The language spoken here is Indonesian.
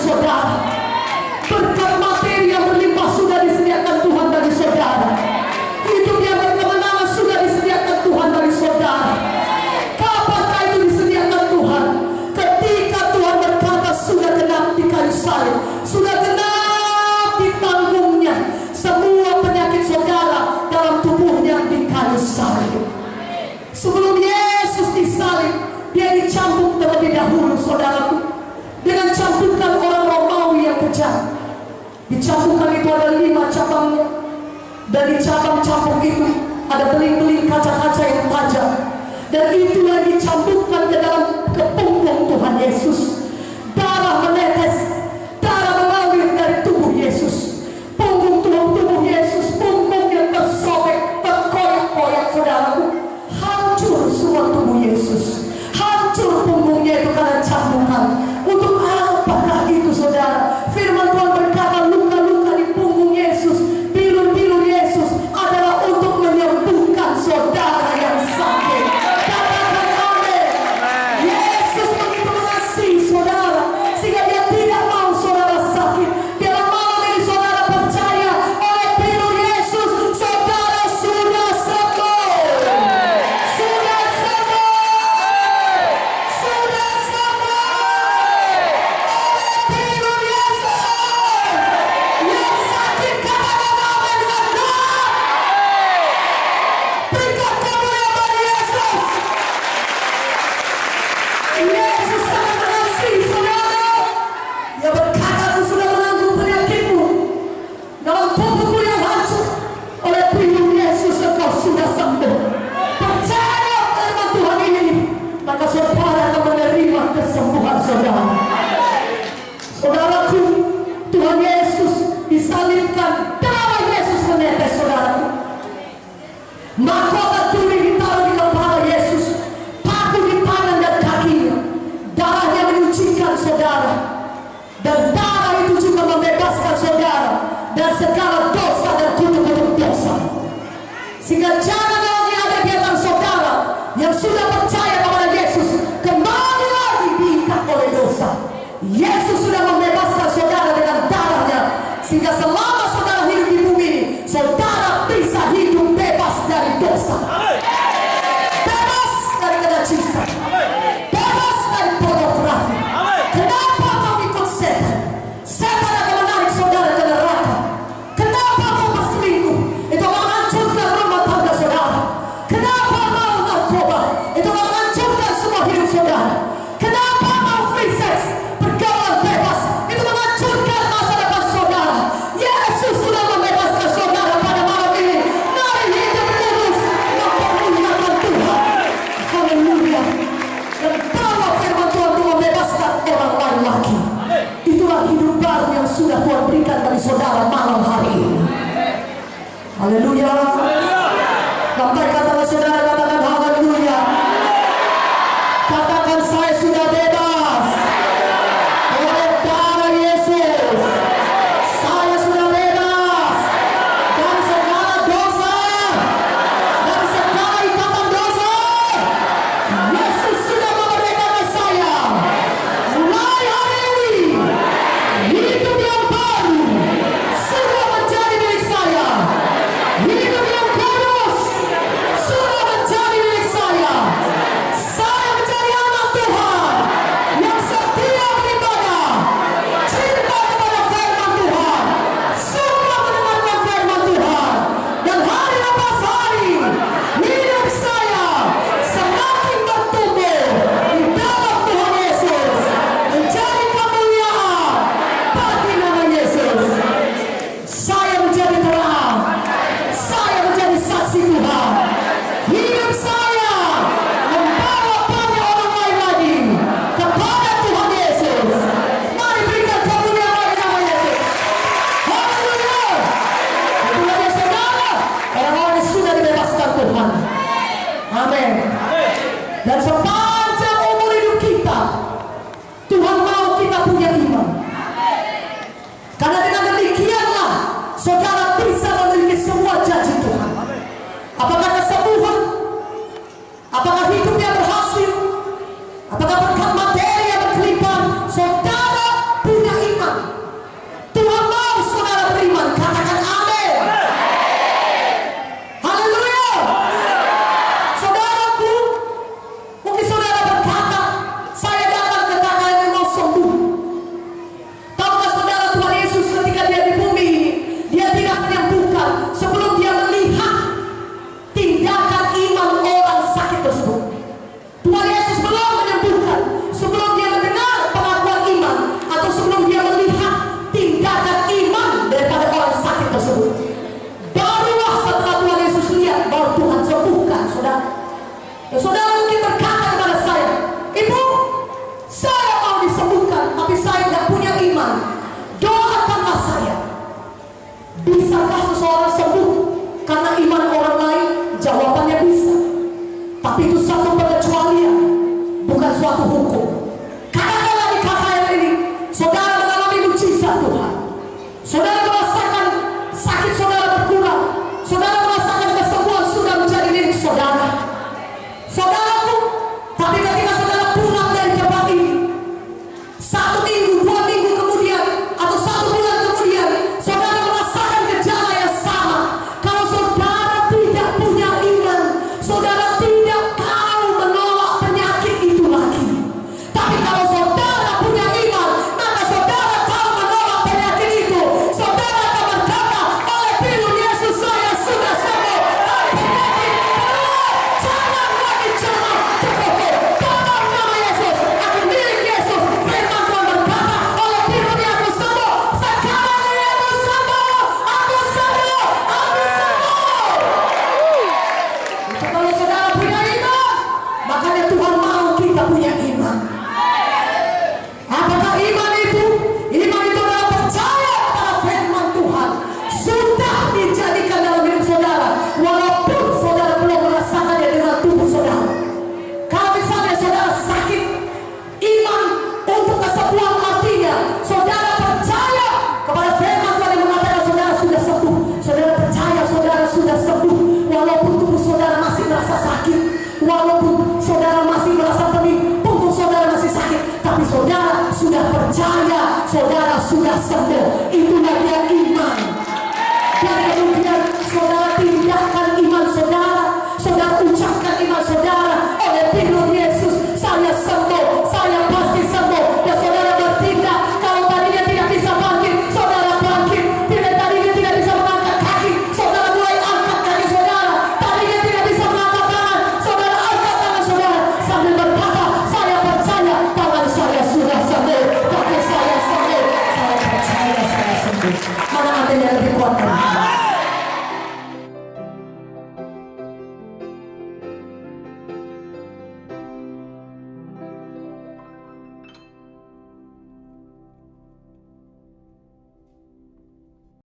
saudara. Berkat materi yang berlimpah sudah disediakan Tuhan bagi saudara. Hidup yang berkemenangan sudah disediakan Tuhan bagi saudara. Kapankah itu disediakan Tuhan? Ketika Tuhan berkata sudah genap di kayu salib, sudah genap ditanggungnya semua penyakit saudara dalam tubuhnya di kayu salib. Sebelum Yesus disalib, dia dicambuk terlebih dahulu, saudaraku, dengan cambukan orang Romawi yang kejam. Dicambukkan itu ada 5 cabangnya, dan di cabang cambuk itu ada beling-beling kaca-kaca yang tajam, dan itulah dicambukkan ke dalam punggung Tuhan Yesus. Darah menetes, darah mengalir dari tubuh Yesus. Punggung tubuh Yesus, punggung yang tersobek, terkoyak-koyak, saudaraku. Hancur semua tubuh Yesus, hancur punggungnya itu karena cambukan. Untuk apakah itu, saudara? Firman Tuhan berkata luka-luka di punggung Yesus, bilur-bilur Yesus adalah untuk menyembuhkan saudara yang sakit. Katakan amin. Yesus begitu mengasihi saudara sehingga dia tidak mau saudara sakit. Biarlah malam ini saudara percaya oleh bilur Yesus saudara sudah sembuh. Sudah sembuh. Sudah sembuh. Bilur Yesus yang sakit, katakan amin dengan Tuhan. Berikan kemuliaan bagi Yesus. Yesus sangat mengasihi saudara. Dia berkata, aku sudah menanggung penyakitmu dalam tubuhku yang hancur. Oleh bilur Yesus engkau sudah sembuh. Percaya firman Tuhan ini, maka saudara akan menerima kesembuhan saudara. Saudaraku, Tuhan Yesus disalibkan, darah Yesus menetes, saudaraku. Mahkota duri ditaruh di kepala Yesus, paku di tangan dan kakinya. Darahnya menyucikan saudara, dan darah itu juga membebaskan saudara dan segala dosa dan kutuk-kutuk dosa. Sehingga jangan lagi ada di antara saudara yang sudah percaya kepada Yesus kembali lagi diikat oleh dosa. Yesus sudah membebaskan saudara dengan darahnya, sehingga selama saudara hidup di bumi ini, saudara bisa hidup bebas dari dosa, bebas dari kenajisan, bebas dari pornografi. Kenapa kau ikut setan? Setan akan menarik saudara ke neraka. Kenapa kau berselingkuh? Itu akan menghancurkan rumah tangga saudara. Kenapa mau narkoba? Itu akan menghancurkan semua hidup saudara. Kenapa mau free sex, pergaulan bebas? Itu menghancurkan masa depan saudara. Yesus sudah membebaskan saudara pada malam ini. Mari hidup kudus mempermuliakan Tuhan. Haleluya. Dan bawa firman Tuhan untuk membebaskan orang lain lagi. Itulah hidup baru yang sudah Tuhan berikan bagi saudara malam hari ini. Haleluya. Sampai katakan saudara, katakan haleluya. Katakan saya sudah bebas oleh darah Yesus. Saya sudah bebas dari segala dosa, dari segala ikatan dosa. Yesus sudah memerdekakan saya. Mulai hari ini hidup yang baru sudah menjadi milik saya. Hidup yang kudus sudah menjadi milik saya. Saya menjadi anak Tuhan yang setia beribadah, cinta kepada firman Tuhan, suka mendengarkan firman Tuhan. Dan hari lepas hari hidup saya semakin bertumbuh di dalam Tuhan Yesus, menjadi kemuliaan bagi nama Yesus. Saya menjadi terang, saya menjadi saksi Tuhan. Hidup saya membawa banyak orang lain lagi kepada Tuhan Yesus. Mari berikan kemuliaan bagi nama Yesus. Haleluya. Itulah dia saudara, orang-orang yang sudah dibebaskan Tuhan. Amin. Dan sepanjang umur hidup kita, Tuhan mau kita punya iman. Karena dengan demikianlah saudara bisa memiliki semua janji Tuhan. Apakah kesembuhan? Apakah hidup yang berhasil? Apakah berkat materi yang berkelimpahan? Saudara punya iman bisakah seseorang sembuh karena iman orang lain? Jawabannya bisa. Tapi itu satu pengecualian, bukan suatu hukum. Kadang-kadang di KKR ini, saudara mengalami mujizat Tuhan. Saudara merasakan sakit saudara berkurang. Saudara merasakan kesembuhan sudah menjadi milik saudara. Saudaraku, tapi ketika saudara pulang dari tempat ini, 1 minggu, 2 minggu kemudian, atau 1 bulan kemudian, saudara merasakan gejala yang sama. Kalau saudara tidak punya iman, saudara tidak tahu menolak penyakit itu lagi. Tapi kalau saudara punya iman, maka saudara tahu menolak penyakit itu. Saudara akan berkata, oleh firman Yesus saya sudah sembuh. Oleh penyakit keluar, jangan lagi jangan terpukul. Dalam nama Yesus, aku milik Yesus. Firman Tuhan berkata, oleh firman aku sembuh. Sekarang ini aku sembuh. Aku sembuh. Aku sembuh. Itu kalau saudara punya iman, makanya Tuhan mau kita punya iman. Apakah iman itu? Iman itu adalah percaya pada firman Tuhan. Sudah dijadikan dalam hidup saudara, walaupun saudara belum merasakannya dengan tubuh saudara. Kalau misalnya saudara sakit, iman untuk kesembuhan artinya saudara percaya kepada firman Tuhan yang mengatakan saudara sudah sembuh. Saudara percaya saudara sudah sembuh, walaupun tubuh saudara masih merasa sakit, walaupun saudara masih merasa pedih, punggung saudara masih sakit, tapi saudara sudah percaya saudara sudah sembuh. Itulah dia iman. Dan kemudian saudara tindakan iman saudara, saudara ucapkan iman saudara oleh firman Yesus, saya sembuh, saya pasti sembuh. Dan saudara bertindak. Kalau tadinya tidak bisa bangkit, saudara bangkit. Tidak tadinya tidak bisa mengangkat kaki, saudara mulai angkat kaki saudara. Tadinya tidak bisa mengangkat tangan, saudara angkat tangan saudara sambil berkata, saya percaya tangan saya sudah sembuh, kaki saya sembuh, saya percaya saya sembuh. Mana ada yang lebih kuat?